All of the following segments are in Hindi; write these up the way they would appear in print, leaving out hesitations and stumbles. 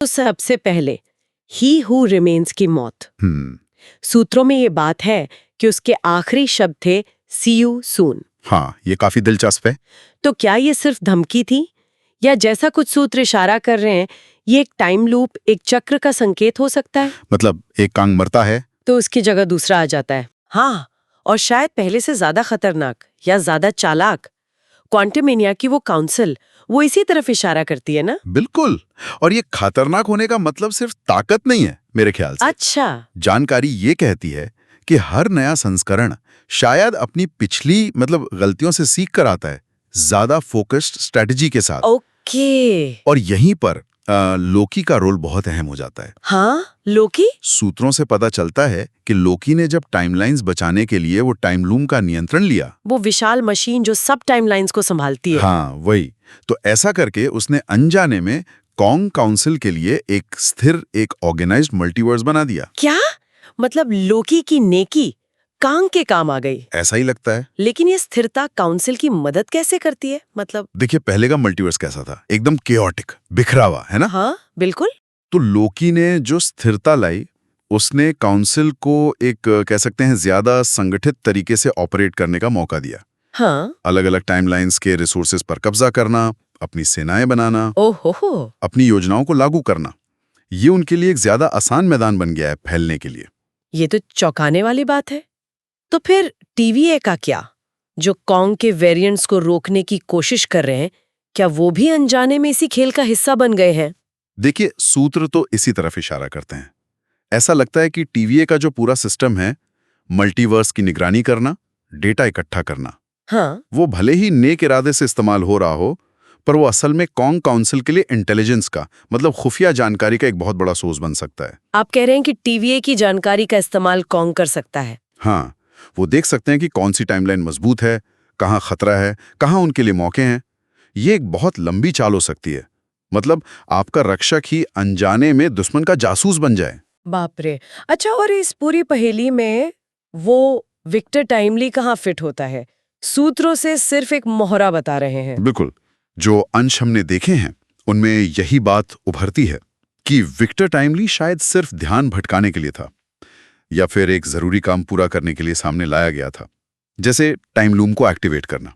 तो सबसे पहले ही हु रिमेन्स की मौत। हम्म। सूत्रों में ये बात है कि उसके आखिरी शब्द थे सी यू सून। हाँ, ये काफी दिलचस्प है। तो क्या ये सिर्फ धमकी थी, या जैसा कुछ सूत्र इशारा कर रहे हैं ये एक टाइम लूप, एक चक्र का संकेत हो सकता है? मतलब एक कांग मरता है तो उसकी जगह दूसरा आ जाता है। हाँ, और शायद पहले से ज्यादा खतरनाक या ज्यादा चालाक। क्वांटमेनिया की वो काउंसिल वो इसी तरफ इशारा करती है ना? बिल्कुल। और ये खतरनाक होने का मतलब सिर्फ ताकत नहीं है मेरे ख्याल से। अच्छा। जानकारी ये कहती है कि हर नया संस्करण शायद अपनी पिछली गलतियों से सीख कर आता है, ज्यादा फोकस्ड स्ट्रेटजी के साथ। ओके। और यहीं पर लोकी का रोल बहुत अहम हो जाता है। हाँ, लोकी? सूत्रों से पता चलता है कि लोकी ने जब टाइमलाइंस बचाने के लिए वो टाइम लूम का नियंत्रण लिया, वो विशाल मशीन जो सब टाइमलाइंस को संभालती है। हाँ वही, तो ऐसा करके उसने अनजाने में कॉन्ग काउंसिल के लिए एक स्थिर, एक ऑर्गेनाइज्ड मल्टीवर्स बना दिया। क्या मतलब लोकी की नेकी कांग के काम आ गई? ऐसा ही लगता है। लेकिन ये स्थिरता काउंसिल की मदद कैसे करती है? मतलब देखिए, पहले का मल्टीवर्स कैसा था, एकदम केओटिक, बिखरा हुआ, है ना? हाँ बिल्कुल। तो लोकी ने जो स्थिरता लाई, उसने काउंसिल को एक कह सकते हैं ज्यादा संगठित तरीके से ऑपरेट करने का मौका दिया। हाँ। अलग अलग टाइमलाइंस के रिसोर्सेज पर कब्जा करना, अपनी सेनाएं बनाना, ओहो। अपनी योजनाओं को लागू करना, ये उनके लिए एक ज्यादा आसान मैदान बन गया है फैलने के लिए। ये तो चौंकाने वाली बात है। तो फिर टीवीए का क्या, जो कॉन्ग के वेरिएंट्स को रोकने की कोशिश कर रहे हैं, क्या वो भी अनजाने में इसी खेल का हिस्सा बन गए हैं? देखिए, सूत्र तो इसी तरफ इशारा करते हैं। ऐसा लगता है कि टीवीए का जो पूरा सिस्टम है, मल्टीवर्स की निगरानी करना, डेटा इकट्ठा करना, हाँ। वो भले ही नेक इरादे से इस्तेमाल हो रहा हो, पर वो असल में कॉन्ग काउंसिल के लिए इंटेलिजेंस का, खुफिया जानकारी का एक बहुत बड़ा सोर्स बन सकता है। आप कह रहे हैं कि टीवीए की जानकारी का इस्तेमाल कॉन्ग कर सकता है? हाँ, वो देख सकते हैं कि कौन सी टाइमलाइन मजबूत है, कहाँ खतरा है, कहाँ उनके लिए मौके हैं। ये एक बहुत लंबी चाल हो सकती है। आपका रक्षक ही अनजाने में दुश्मन का जासूस बन जाए। बाप रे। अच्छा, और इस पूरी पहेली में वो विक्टर टाइमली कहाँ फिट होता है? सूत्रों से सिर्फ एक मोहरा बता रहे हैं। बिल्कुल, जो अंश हमने देखे हैं उनमें यही बात उभरती है कि विक्टर टाइमली शायद सिर्फ ध्यान भटकाने के लिए था, या फिर एक जरूरी काम पूरा करने के लिए सामने लाया गया था, जैसे टाइम लूम को एक्टिवेट करना।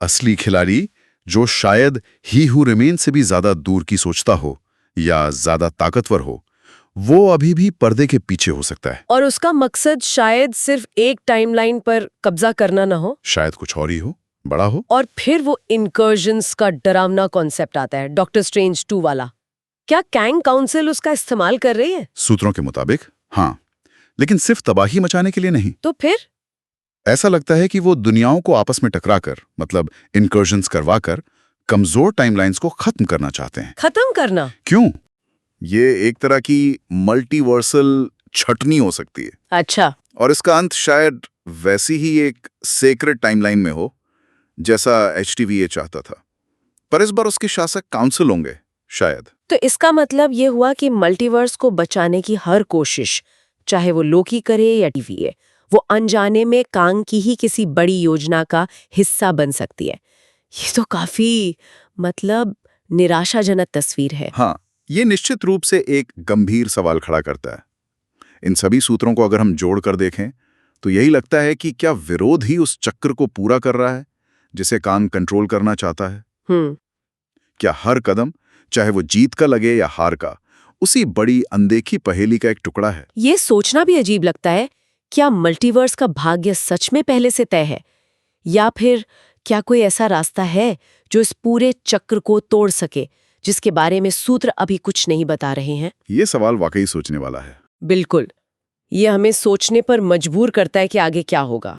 असली खिलाड़ी, जो शायद ही हु रिमेन से भी ज्यादा दूर की सोचता हो या ज्यादा ताकतवर हो, वो अभी भी पर्दे के पीछे हो सकता है। और उसका मकसद शायद सिर्फ एक टाइमलाइन पर कब्जा करना ना हो, शायद कुछ और ही हो, बड़ा हो। और फिर वो इनकर्जन्स का डरावना कॉन्सेप्ट आता है, डॉक्टर स्ट्रेंज 2 वाला। क्या कैंग काउंसिल उसका इस्तेमाल कर रही है? सूत्रों के मुताबिक हाँ, लेकिन सिर्फ तबाही मचाने के लिए नहीं। तो फिर ऐसा लगता है कि वो दुनियाओं को आपस में टकराकर, इनकर्जन्स करवाकर, कमजोर टाइमलाइंस को खत्म करना चाहते हैं। खत्म करना? क्यों? ये एक तरह की मल्टीवर्सल छटनी हो सकती है। अच्छा। और इसका अंत शायद वैसी ही एक सेक्रेट टाइमलाइन में हो, जैसा HTVA चाहता था, पर इस बार उसके शासक काउंसिल होंगे शायद। तो इसका मतलब ये हुआ कि मल्टीवर्स को बचाने की हर कोशिश, चाहे वो लोकी करे या टीवीए, वो अनजाने में कांग की ही किसी बड़ी योजना का हिस्सा बन सकती है। ये तो काफी निराशाजनक तस्वीर है। हाँ, ये निश्चित रूप से एक गंभीर सवाल खड़ा करता है। इन सभी सूत्रों को अगर हम जोड़कर देखें तो यही लगता है कि क्या विरोध ही उस चक्र को पूरा कर रहा है जिसे कांग कंट्रोल करना चाहता है? क्या हर कदम, चाहे वो जीत का लगे या हार का, उसी बड़ी अनदेखी पहेली का एक टुकड़ा है? ये सोचना भी अजीब लगता है। क्या मल्टीवर्स का भाग्य सच में पहले से तय है, या फिर क्या कोई ऐसा रास्ता है जो इस पूरे चक्र को तोड़ सके, जिसके बारे में सूत्र अभी कुछ नहीं बता रहे हैं? ये सवाल वाकई सोचने वाला है। बिल्कुल, ये हमें सोचने पर मजबूर करता है कि आगे क्या होगा।